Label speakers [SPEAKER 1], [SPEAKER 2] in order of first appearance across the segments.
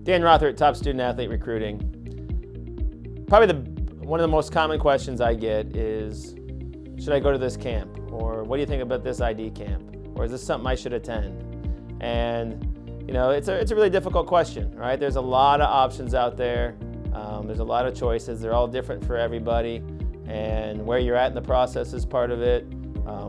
[SPEAKER 1] Dan Rothert, Top Student Athlete Recruiting. Probably one of the most common questions I get is, should I go to this camp? Or what do you think about this ID camp? Or is this something I should attend? And it's a really difficult question, right? There's a lot of options out there. There's a lot of choices. They're all different for everybody. And where you're at in the process is part of it.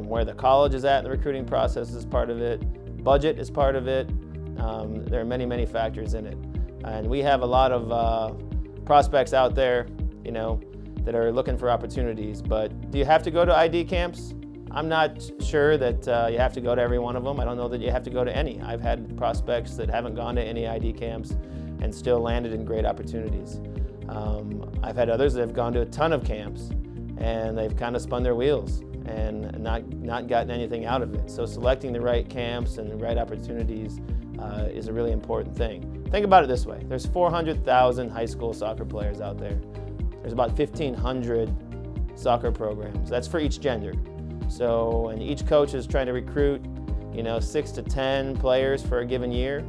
[SPEAKER 1] Where the college is at in the recruiting process is part of it. Budget is part of it. There are many, many factors in it. And we have a lot of prospects out there, that are looking for opportunities. But do you have to go to ID camps? I'm not sure that you have to go to every one of them. I don't know that you have to go to any. I've had prospects that haven't gone to any ID camps and still landed in great opportunities. I've had others that have gone to a ton of camps and they've kind of spun their wheels and not gotten anything out of it. So selecting the right camps and the right opportunities is a really important thing. Think about it this way. There's 400,000 high school soccer players out there. There's about 1,500 soccer programs. That's for each gender. So, and each coach is trying to recruit, 6 to 10 players for a given year.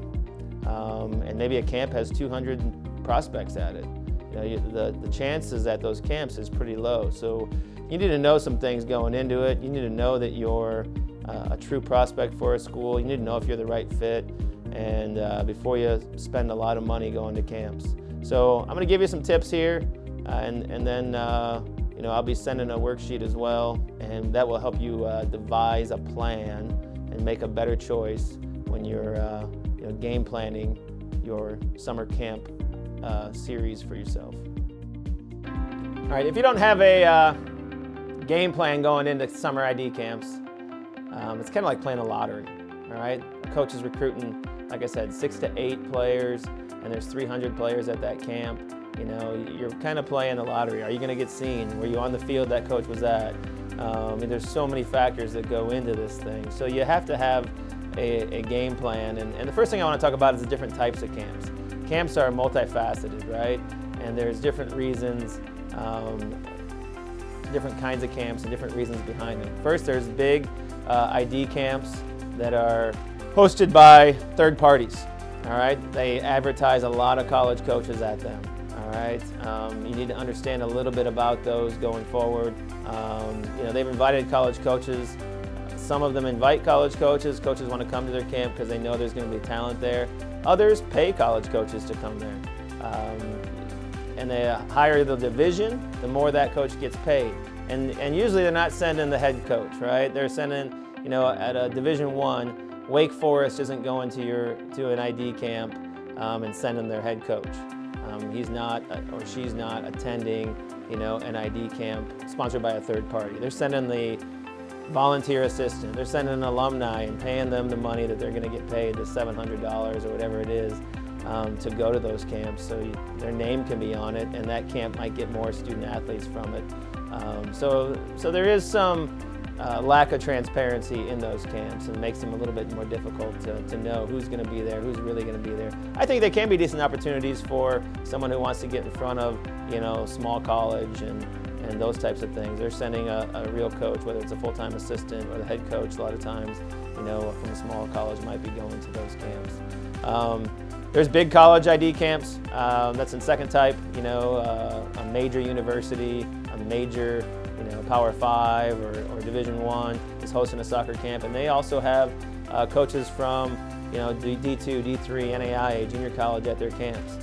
[SPEAKER 1] And maybe a camp has 200 prospects at it. The chances at those camps is pretty low. So you need to know some things going into it. You need to know that you're a true prospect for a school. You need to know if you're the right fit, and before you spend a lot of money going to camps. So I'm going to give you some tips here, and then I'll be sending a worksheet as well, and that will help you devise a plan and make a better choice when you're game planning your summer camp series for yourself. All right, if you don't have a game plan going into summer ID camps, it's kind of like playing a lottery. All right, a coach is recruiting, like I said, 6 to 8 players, and there's 300 players at that camp. You're kind of playing the lottery. Are you going to get seen? Were you on the field that coach was at? There's so many factors that go into this thing. So you have to have a game plan. And the first thing I want to talk about is the different types of camps. Camps are multifaceted, right? And there's different reasons, different kinds of camps and different reasons behind them. First, there's big ID camps that are hosted by third parties. All right, they advertise a lot of college coaches at them. All right, you need to understand a little bit about those going forward. They've invited college coaches. Some of them invite college coaches. Coaches want to come to their camp because they know there's going to be talent there. Others pay college coaches to come there. And the higher the division, the more that coach gets paid. And usually they're not sending the head coach, right? They're sending, at a Division I, Wake Forest isn't going to an ID camp and sending their head coach. He's not or she's not attending, an ID camp sponsored by a third party. They're sending the volunteer assistant. They're sending an alumni and paying them the money that they're going to get paid, the $700 or whatever it is, to go to those camps. So their name can be on it, and that camp might get more student athletes from it. So there is some lack of transparency in those camps, and makes them a little bit more difficult to know who's going to be there, who's really going to be there. I think they can be decent opportunities for someone who wants to get in front of, small college and those types of things. They're sending a real coach, whether it's a full-time assistant or the head coach. A lot of times, from a small college might be going to those camps. There's big college ID camps. That's in second type. A major university, a major Power 5 or Division I is hosting a soccer camp, and they also have coaches from D2, D3, NAIA, junior college at their camps.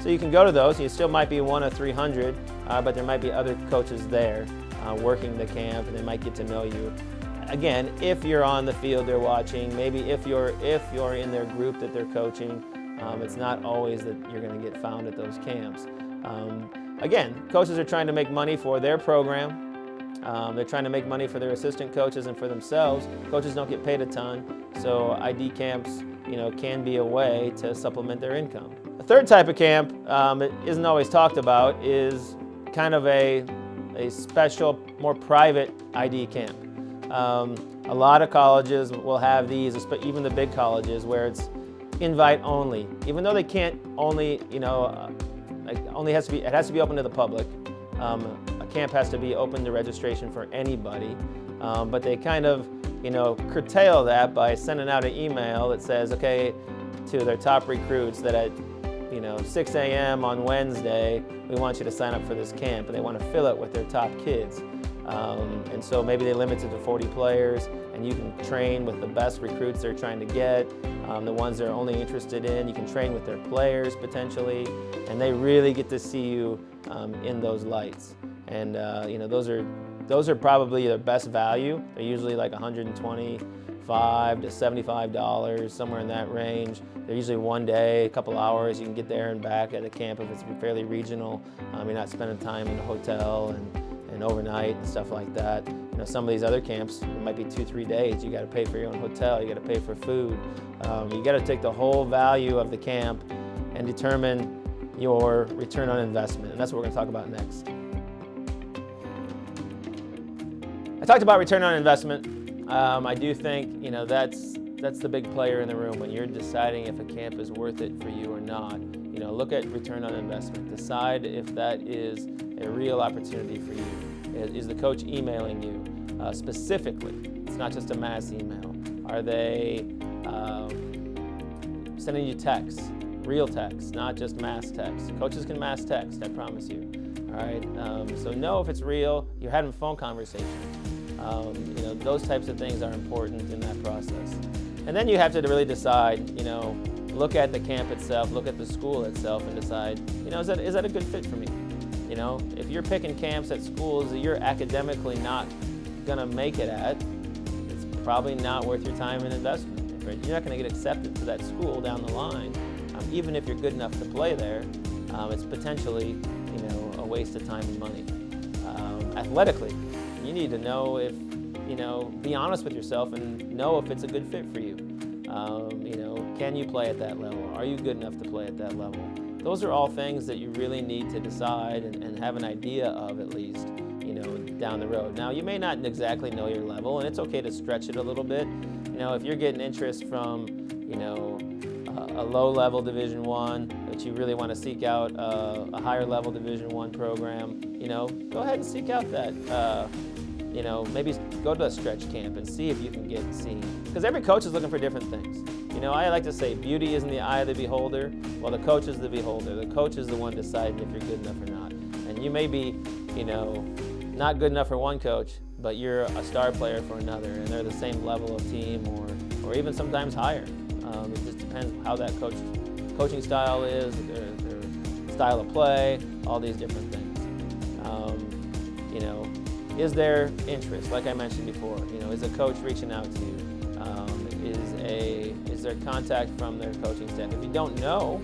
[SPEAKER 1] So you can go to those. You still might be one of 300, but there might be other coaches there working the camp, and they might get to know you. Again, if you're on the field they're watching, maybe if you're in their group that they're coaching, it's not always that you're going to get found at those camps. Again, coaches are trying to make money for their program. They're trying to make money for their assistant coaches and for themselves. Coaches don't get paid a ton, so ID camps, can be a way to supplement their income. A third type of camp that isn't always talked about is kind of a special, more private ID camp. A lot of colleges will have these, even the big colleges, where it's invite only. Even though they can't only, it has to be open to the public. A camp has to be open to registration for anybody, but they kind of, curtail that by sending out an email that says, okay, to their top recruits that 6 a.m. on Wednesday, we want you to sign up for this camp, and they want to fill it with their top kids. And so maybe they limit it to 40 players, and you can train with the best recruits they're trying to get, the ones they're only interested in. You can train with their players potentially, and they really get to see you in those lights. And those are probably their best value. They're usually like $125 to $75, somewhere in that range. They're usually one day, a couple hours. You can get there and back at a camp if it's fairly regional. You're not spending time in a hotel and overnight and stuff like that. Some of these other camps, it might be 2-3 days. You got to pay for your own hotel. You got to pay for food. You got to take the whole value of the camp and determine your return on investment, and that's what we're going to talk about next. I talked about return on investment. I do think that's the big player in the room when you're deciding if a camp is worth it for you or not. Look at return on investment. Decide if that is a real opportunity for you. Is the coach emailing you specifically? It's not just a mass email. Are they sending you texts, real texts, not just mass texts? Coaches can mass text, I promise you. All right. So know if it's real. You're having a phone conversation. Those types of things are important in that process. And then you have to really decide, look at the camp itself, look at the school itself, and decide, is that a good fit for me? If you're picking camps at schools that you're academically not gonna make it at, it's probably not worth your time and investment. Right? You're not gonna get accepted to that school down the line, even if you're good enough to play there. It's potentially, a waste of time and money. Athletically, you need to know if, be honest with yourself and know if it's a good fit for you. Can you play at that level? Are you good enough to play at that level? Those are all things that you really need to decide and have an idea of, at least, down the road. Now, you may not exactly know your level, and it's okay to stretch it a little bit. If you're getting interest from, a low-level Division I, but you really want to seek out a higher-level Division I program, go ahead and seek out that. Maybe go to a stretch camp and see if you can get seen. Because every coach is looking for different things. I like to say beauty is in the eye of the beholder. Well, the coach is the beholder. The coach is the one deciding if you're good enough or not. And you may be, not good enough for one coach, but you're a star player for another, and they're the same level of team or even sometimes higher. It just depends how that coaching style is, their style of play, all these different things. Is there interest? Like I mentioned before, is a coach reaching out to you? Is there contact from their coaching staff? If you don't know,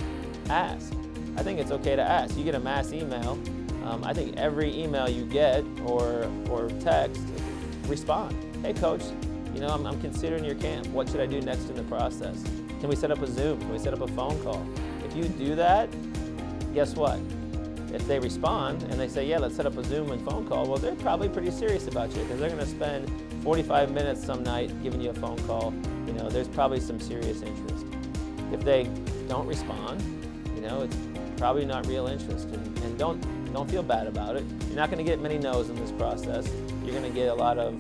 [SPEAKER 1] ask. I think it's okay to ask. You get a mass email. I think every email you get or text, respond. Hey, coach, I'm considering your camp. What should I do next in the process? Can we set up a Zoom? Can we set up a phone call? If you do that, guess what? If they respond and they say, yeah, let's set up a Zoom and phone call, well, they're probably pretty serious about you because they're going to spend 45 minutes some night giving you a phone call. There's probably some serious interest. If they don't respond, it's probably not real interest. And don't feel bad about it. You're not going to get many no's in this process. You're going to get a lot of,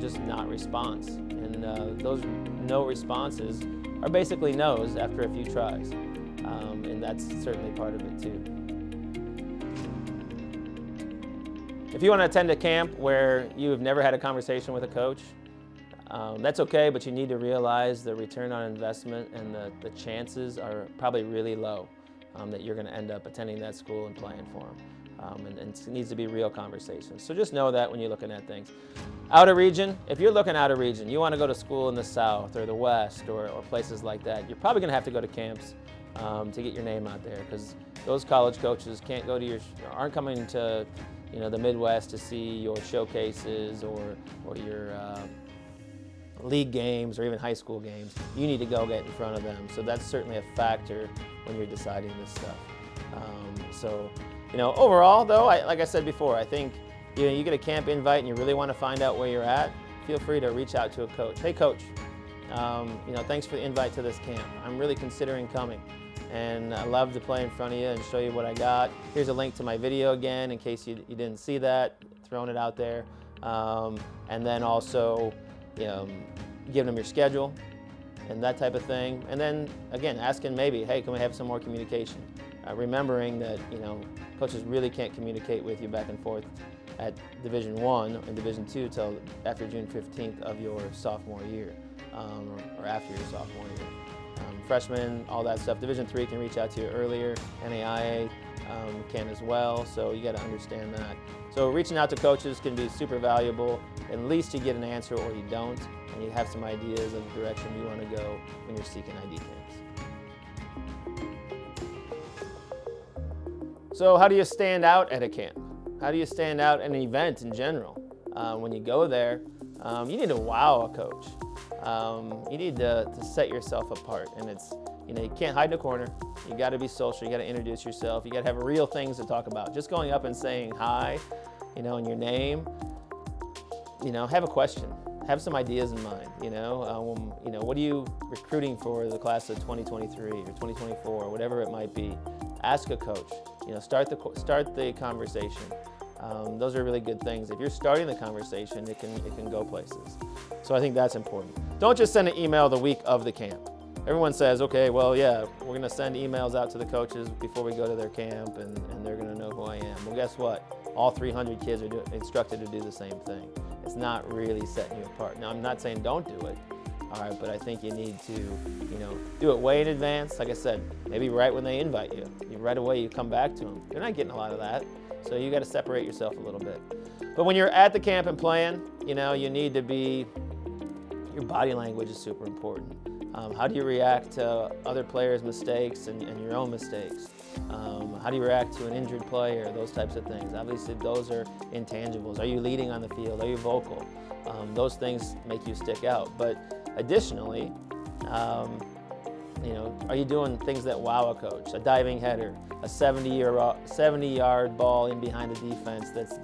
[SPEAKER 1] just not response. And those no responses are basically no's after a few tries. And that's certainly part of it too. If you want to attend a camp where you have never had a conversation with a coach, that's okay, but you need to realize the return on investment and the chances are probably really low that you're going to end up attending that school and playing for them. And it needs to be real conversations. So just know that when you're looking at things. Out of region, if you're looking out of region, you want to go to school in the South or the West or places like that, you're probably going to have to go to camps to get your name out there, because those college coaches aren't coming to the Midwest to see your showcases or your league games or even high school games. You need to go get in front of them. So that's certainly a factor when you're deciding this stuff. Overall though, like I said before, I think you get a camp invite and you really want to find out where you're at, feel free to reach out to a coach. Hey coach, thanks for the invite to this camp. I'm really considering coming, and I love to play in front of you and show you what I got. Here's a link to my video again in case you didn't see that, throwing it out there. And then also giving them your schedule, and that type of thing. And then again, asking maybe, hey, can we have some more communication? Remembering that, coaches really can't communicate with you back and forth at Division I and Division II till after June 15th of your sophomore year, or after your sophomore year. Freshmen, all that stuff. Division III can reach out to you earlier. NAIA can as well, so you got to understand that. So reaching out to coaches can be super valuable. At least you get an answer or you don't, and you have some ideas of the direction you want to go when you're seeking ID camps. So how do you stand out at a camp? How do you stand out at an event in general? When you go there, you need to wow a coach. You need to set yourself apart, and it's, you can't hide in a corner. You got to be social. You got to introduce yourself. You got to have real things to talk about. Just going up and saying hi, and your name. Have a question. Have some ideas in mind. What are you recruiting for the class of 2023 or 2024 or whatever it might be? Ask a coach. Start the conversation. Those are really good things. If you're starting the conversation, it can go places. So I think that's important. Don't just send an email the week of the camp. Everyone says, okay, well, yeah, we're going to send emails out to the coaches before we go to their camp, and they're going to know who I am. Well, guess what? All 300 kids are instructed to do the same thing. It's not really setting you apart. Now, I'm not saying don't do it, all right, but I think you need to, do it way in advance. Like I said, maybe right when they invite you. Right away you come back to them. You're not getting a lot of that, so you got to separate yourself a little bit. But when you're at the camp and playing, you need to be, your body language is super important. How do you react to other players' mistakes and your own mistakes? How do you react to an injured player? Those types of things. Obviously, those are intangibles. Are you leading on the field? Are you vocal? Those things make you stick out. But additionally, are you doing things that wow a coach? A diving header, a 70-yard ball in behind the defense that's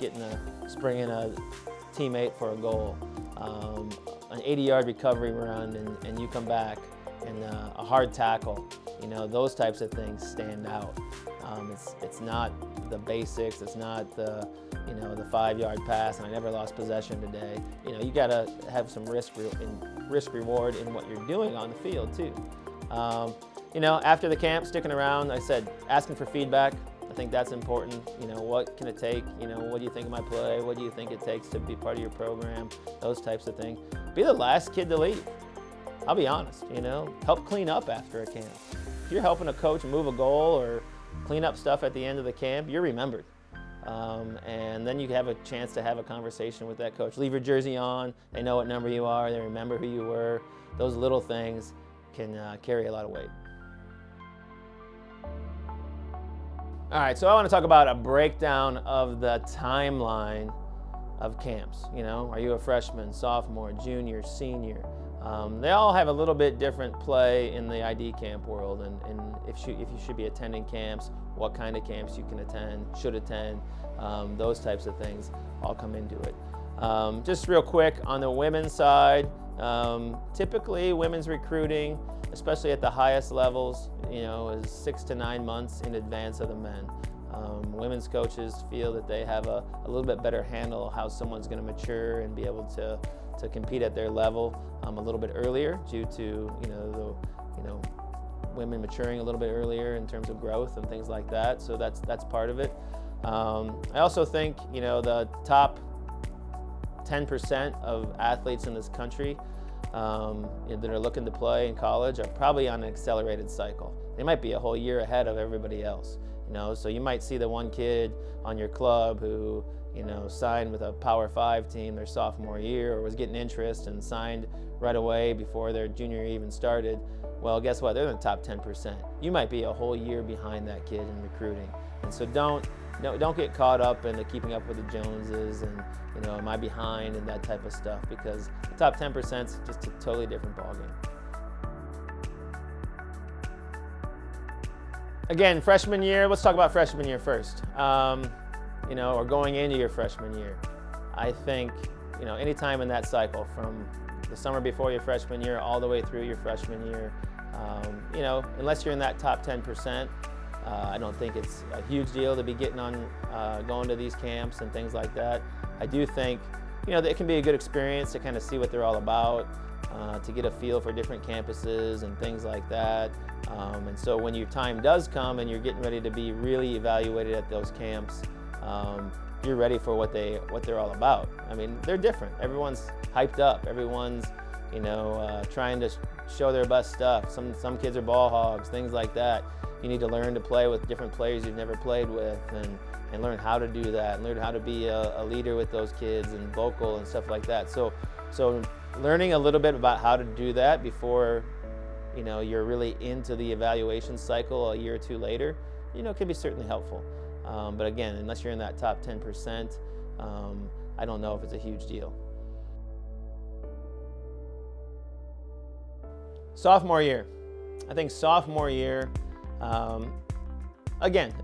[SPEAKER 1] springing a teammate for a goal. An 80-yard recovery run, and you come back, and a hard tackle. Those types of things stand out. It's not the basics. It's not the 5-yard pass, and I never lost possession today. You got to have some risk reward in what you're doing on the field too. After the camp, sticking around, I said, asking for feedback. I think that's important. What can it take? What do you think of my play? What do you think it takes to be part of your program? Those types of things. Be the last kid to leave. I'll be honest, help clean up after a camp. If you're helping a coach move a goal or clean up stuff at the end of the camp, you're remembered. And then you have a chance to have a conversation with that coach. Leave your jersey on. They know what number you are. They remember who you were. Those little things can carry a lot of weight. All right, so I want to talk about a breakdown of the timeline of camps. Are you a freshman, sophomore, junior, senior? They all have a little bit different play in the ID camp world, and if you should be attending camps, what kind of camps you can attend, should attend, those types of things all come into it. Just real quick, on the women's side, typically women's recruiting, especially at the highest levels, is 6 to 9 months in advance of the men. Women's coaches feel that they have a little bit better handle how someone's going to mature and be able to compete at their level a little bit earlier, due to women maturing a little bit earlier in terms of growth and things like that. So that's part of it. I also think the top 10% of athletes in this country that are looking to play in college are probably on an accelerated cycle. They might be a whole year ahead of everybody else. So you might see the one kid on your club who signed with a Power 5 team their sophomore year, or was getting interest and signed right away before their junior year even started. Well, guess what? They're in the top 10%. You might be a whole year behind that kid in recruiting. And so don't get caught up in the keeping up with the Joneses and, am I behind and that type of stuff, because the top 10% is just a totally different ballgame. Again, freshman year, let's talk about freshman year first. Or going into your freshman year. I think, anytime in that cycle, from the summer before your freshman year all the way through your freshman year, unless you're in that top 10%, I don't think it's a huge deal to be getting on, going to these camps and things like that. I do think, that it can be a good experience to kind of see what they're all about. to get a feel for different campuses and things like that. And so when your time does come and you're getting ready to be really evaluated at those camps, you're ready for what they're all about. I mean, they're different. Everyone's hyped up. Everyone's, trying to show their best stuff. Some kids are ball hogs, things like that. You need to learn to play with different players you've never played with, and learn how to do that, and learn how to be a leader with those kids, and vocal and stuff like that. So learning a little bit about how to do that before you're really into the evaluation cycle a year or two later, can be certainly helpful. But again, unless you're in that top 10%, I don't know if it's a huge deal. Sophomore year. I think sophomore year, again,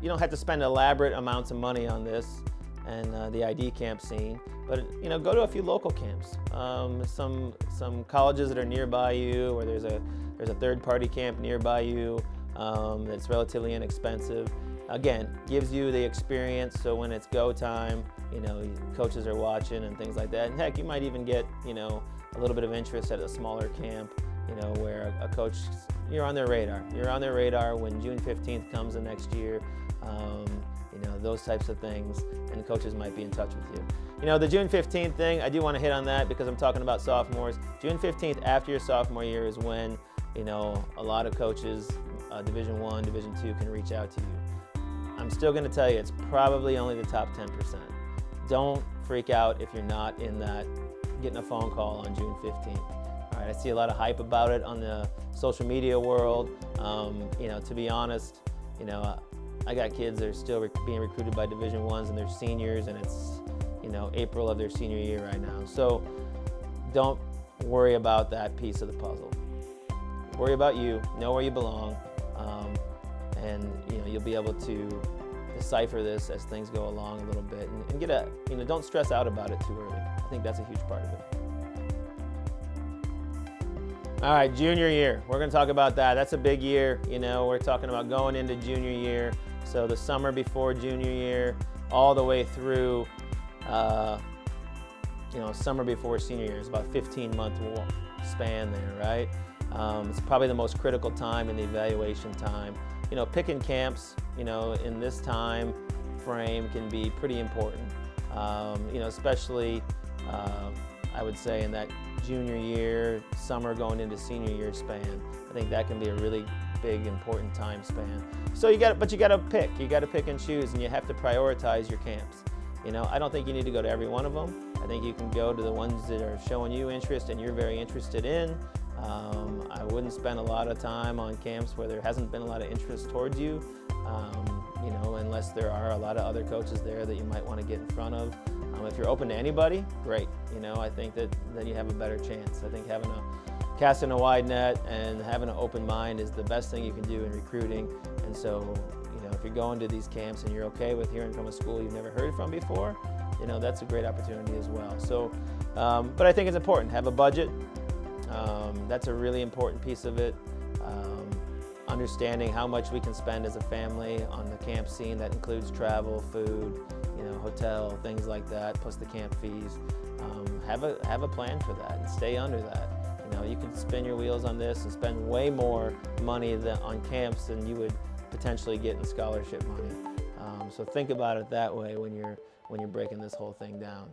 [SPEAKER 1] you don't have to spend elaborate amounts of money on this and the ID camp scene, but go to a few local camps. Some colleges that are nearby you, or there's a third-party camp nearby you that's relatively inexpensive. Again, gives you the experience, so when it's go time, coaches are watching and things like that. And heck, you might even get a little bit of interest at a smaller camp, where a coach, you're on their radar. You're on their radar when June 15th comes the next year. Those types of things, and the coaches might be in touch with you. The June 15th thing, I do want to hit on that because I'm talking about sophomores. June 15th after your sophomore year is when, a lot of coaches, Division I, Division II, can reach out to you. I'm still going to tell you, it's probably only the top 10%. Don't freak out if you're not in that, getting a phone call on June 15th. All right, I see a lot of hype about it on the social media world. To be honest, I got kids that are still being recruited by Division I's, and they're seniors, and it's April of their senior year right now. So don't worry about that piece of the puzzle. Worry about you. Know where you belong, and you'll be able to decipher this as things go along a little bit, and get don't stress out about it too early. I think that's a huge part of it. All right, junior year. We're going to talk about that. That's a big year. We're talking about going into junior year. So the summer before junior year, all the way through, summer before senior year. It's about a 15-month span there, right? It's probably the most critical time in the evaluation time. Picking camps, in this time frame can be pretty important. Especially, I would say in that junior year, summer going into senior year span. I think that can be a really big, important time span. So you got to pick. You got to pick and choose, and you have to prioritize your camps. I don't think you need to go to every one of them. I think you can go to the ones that are showing you interest and you're very interested in. I wouldn't spend a lot of time on camps where there hasn't been a lot of interest towards you, unless there are a lot of other coaches there that you might want to get in front of. If you're open to anybody, great. I think that then you have a better chance. I think casting a wide net and having an open mind is the best thing you can do in recruiting. And so, if you're going to these camps and you're okay with hearing from a school you've never heard from before, that's a great opportunity as well. So, but I think it's important. Have a budget. That's a really important piece of it. Understanding how much we can spend as a family on the camp scene. That includes travel, food, hotel, things like that, plus the camp fees. Have a plan for that and stay under that. You can spin your wheels on this and spend way more money on camps than you would potentially get in scholarship money. So think about it that way when you're breaking this whole thing down.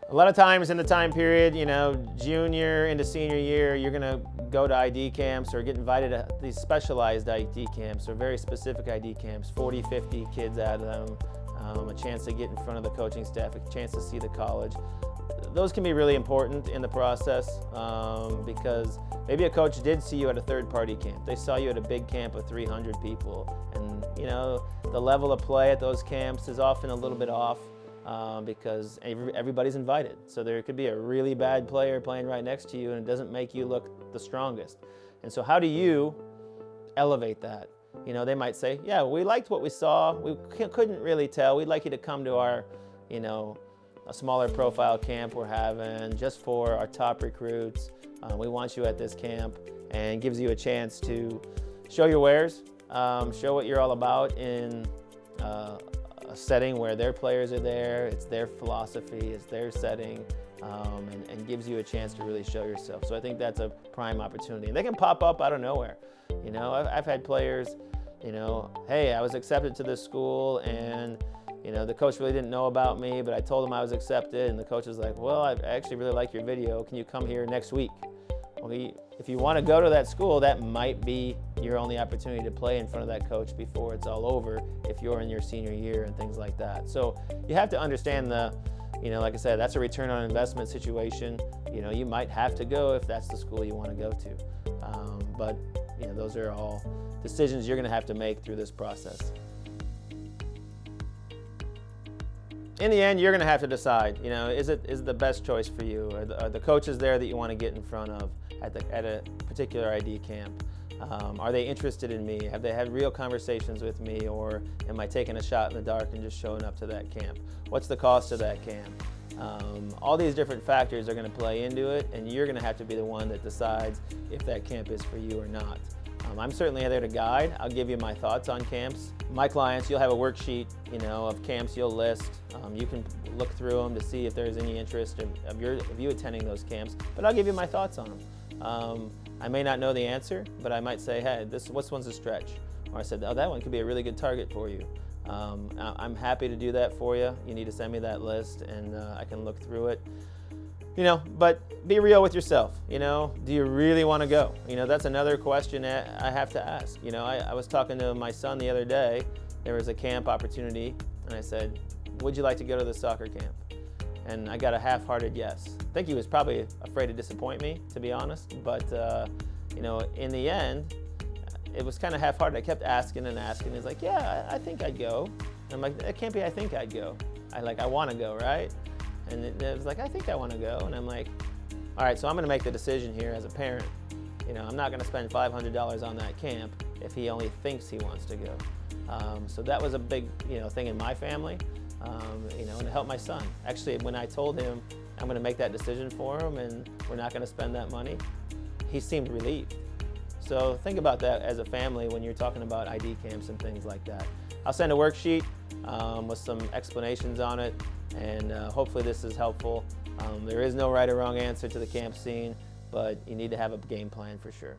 [SPEAKER 1] A lot of times in the time period, junior into senior year, you're going to go to ID camps or get invited to these specialized ID camps or very specific ID camps, 40, 50 kids out of them, a chance to get in front of the coaching staff, a chance to see the college. Those can be really important in the process because maybe a coach did see you at a third-party camp. They saw you at a big camp of 300 people, and the level of play at those camps is often a little bit off. Because everybody's invited. So there could be a really bad player playing right next to you and it doesn't make you look the strongest. And so how do you elevate that? They might say, yeah, we liked what we saw. We couldn't really tell. We'd like you to come to our, a smaller profile camp we're having just for our top recruits. We want you at this camp, and gives you a chance to show your wares, show what you're all about in a setting where their players are there, it's their philosophy, it's their setting, and gives you a chance to really show yourself. So I think that's a prime opportunity. And they can pop up out of nowhere. You know, I've had players, you know, hey, I was accepted to this school, and you know, the coach really didn't know about me, but I told him I was accepted, and the coach was like, well, I actually really like your video. Can you come here next week? Well, if you want to go to that school, that might be your only opportunity to play in front of that coach before it's all over, if you're in your senior year and things like that. So you have to understand you know, like I said, that's a return on investment situation. You know, you might have to go if that's the school you want to go to. But, you know, those are all decisions you're going to have to make through this process. In the end, you're going to have to decide, you know, is it the best choice for you? Are the coaches there that you want to get in front of at a particular ID camp? Are they interested in me? Have they had real conversations with me, or am I taking a shot in the dark and just showing up to that camp? What's the cost of that camp? All these different factors are going to play into it, and you're going to have to be the one that decides if that camp is for you or not. I'm certainly there to guide. I'll give you my thoughts on camps. My clients, you'll have a worksheet, you know, of camps you'll list. You can look through them to see if there's any interest of you attending those camps, but I'll give you my thoughts on them. I may not know the answer, but I might say, hey, this one's a stretch. Or I said, oh, that one could be a really good target for you. I'm happy to do that for you. You need to send me that list, and I can look through it. You know, but be real with yourself. You know, do you really want to go? You know, that's another question I have to ask. You know, I was talking to my son the other day. There was a camp opportunity, and I said, would you like to go to the soccer camp? And I got a half-hearted yes. I think he was probably afraid to disappoint me, to be honest. But, you know, in the end, it was kind of half-hearted. I kept asking and asking. He's like, yeah, I think I'd go. And I'm like, it can't be I think I'd go. I want to go, right? And it was like, I think I want to go. And I'm like, all right, so I'm going to make the decision here as a parent. You know, I'm not going to spend $500 on that camp if he only thinks he wants to go. So that was a big, you know, thing in my family, you know, and it helped my son. Actually, when I told him I'm going to make that decision for him and we're not going to spend that money, he seemed relieved. So think about that as a family when you're talking about ID camps and things like that. I'll send a worksheet with some explanations on it, and hopefully this is helpful. There is no right or wrong answer to the camp scene, but you need to have a game plan for sure.